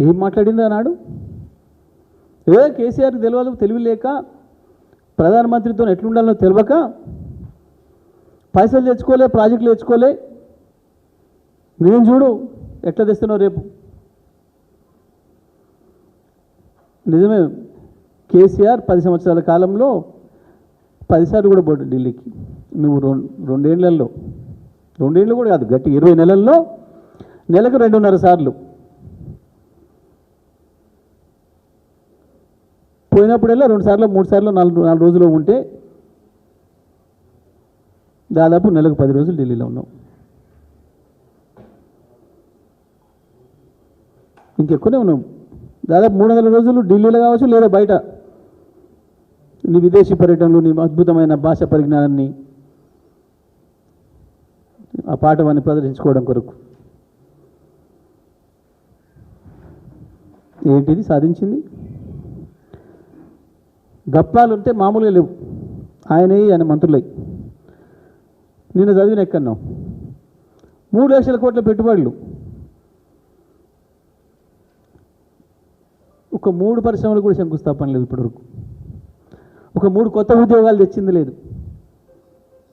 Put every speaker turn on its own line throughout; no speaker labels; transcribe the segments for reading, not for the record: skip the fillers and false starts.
ఏం మాట్లాడింది అన్నాడు? కేసీఆర్కి తెలియదు, తెలివి లేక ప్రధానమంత్రితో ఎట్లుండాలో తెలియక పైసలు తెచ్చుకోలే, ప్రాజెక్టులు తెచ్చుకోలే, నేను చూడు ఎట్లా తెస్తున్నావు రేపు. నిజమే, కేసీఆర్ 10 సంవత్సరాల కాలంలో 10 సార్లు కూడా పోటీ ఢిల్లీకి. నువ్వు రెండేళ్ళు కూడా కాదు, గట్టి 20 నెలల్లో నెలకు 2.5 సార్లు పోయినప్పుడల్లా 2 సార్లు 3 సార్లు 4 రోజులు ఉంటే దాదాపు నెలకు 10 రోజులు ఢిల్లీలో ఉన్నాం. ఇంకెక్కువనే ఉన్నాం, దాదాపు 300 రోజులు ఢిల్లీలో కావచ్చు లేదా బయట నీ విదేశీ పర్యటనలు, నీ అద్భుతమైన భాష పరిజ్ఞానాన్ని, ఆ పాఠవాన్ని ప్రదర్శించుకోవడం కొరకు. ఏంటిది సాధించింది? గప్పాలుంటే మామూలుగా లేవు, ఆయన మంత్రులై. నిన్న చదివిన ఎక్కన్నాం 3 లక్షల కోట్ల పెట్టుబడులు, ఒక 3 పరిశ్రమలు కూడా శంకుస్థాపన లేదు ఇప్పటివరకు. ఒక 3 కొత్త ఉద్యోగాలు తెచ్చింది లేదు,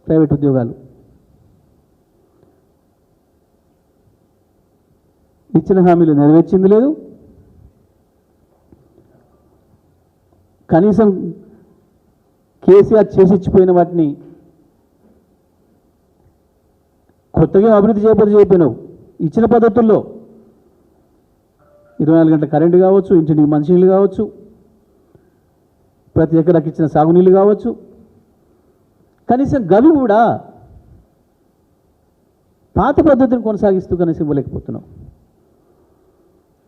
ప్రైవేట్ ఉద్యోగాలు. ఇచ్చిన హామీలు నెరవేర్చింది లేదు. కనీసం కేసీఆర్ చేసిచ్చిపోయిన వాటిని కొత్తగా అభివృద్ధి చేయకపోయినావు. ఇచ్చిన పద్ధతుల్లో 24 గంటల కరెంటు కావచ్చు, ఇంటికి మంచినీళ్ళు కావచ్చు, ప్రతి ఎకరాకి ఇచ్చిన సాగునీళ్ళు కావచ్చు, కనీసం గవి కూడా పాత పద్ధతిని కొనసాగిస్తూ కనీసం ఇవ్వలేకపోతున్నావు.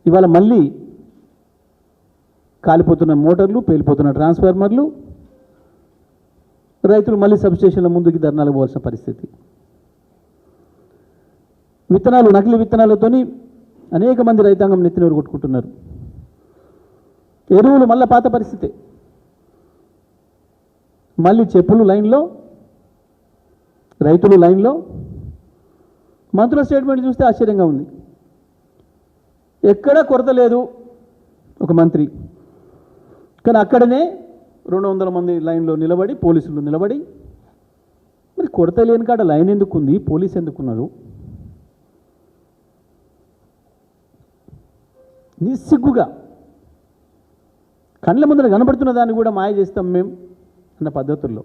ఇవాళ మళ్ళీ కాలిపోతున్న మోటార్లు, పేలిపోతున్న ట్రాన్స్ఫార్మర్లు, రైతులు మళ్ళీ సబ్స్టేషన్ల ముందుకి ధర్నాలు పోవాల్సిన పరిస్థితి. విత్తనాలు, నకిలీ విత్తనాలతోని అనేక మంది రైతాంగం నెత్తినోరు కొట్టుకుంటున్నారు. ఎరువులు మళ్ళీ పాత పరిస్థితి, మళ్ళీ చెప్పులు లైన్లో, రైతులు లైన్లో. మంత్రుల స్టేట్మెంట్ చూస్తే ఆశ్చర్యంగా ఉంది. ఎక్కడా కొరత లేదు ఒక మంత్రి, కానీ అక్కడనే 200 మంది లైన్లో నిలబడి, పోలీసులు నిలబడి, మరి కొరత లేని కాడ లైన్ ఎందుకుంది, పోలీసు ఎందుకున్నారు? నిస్సిగ్గుగా కళ్ళ ముందర కనబడుతున్న దాన్ని కూడా మాయ చేస్తాం మేము అన్న పద్ధతుల్లో.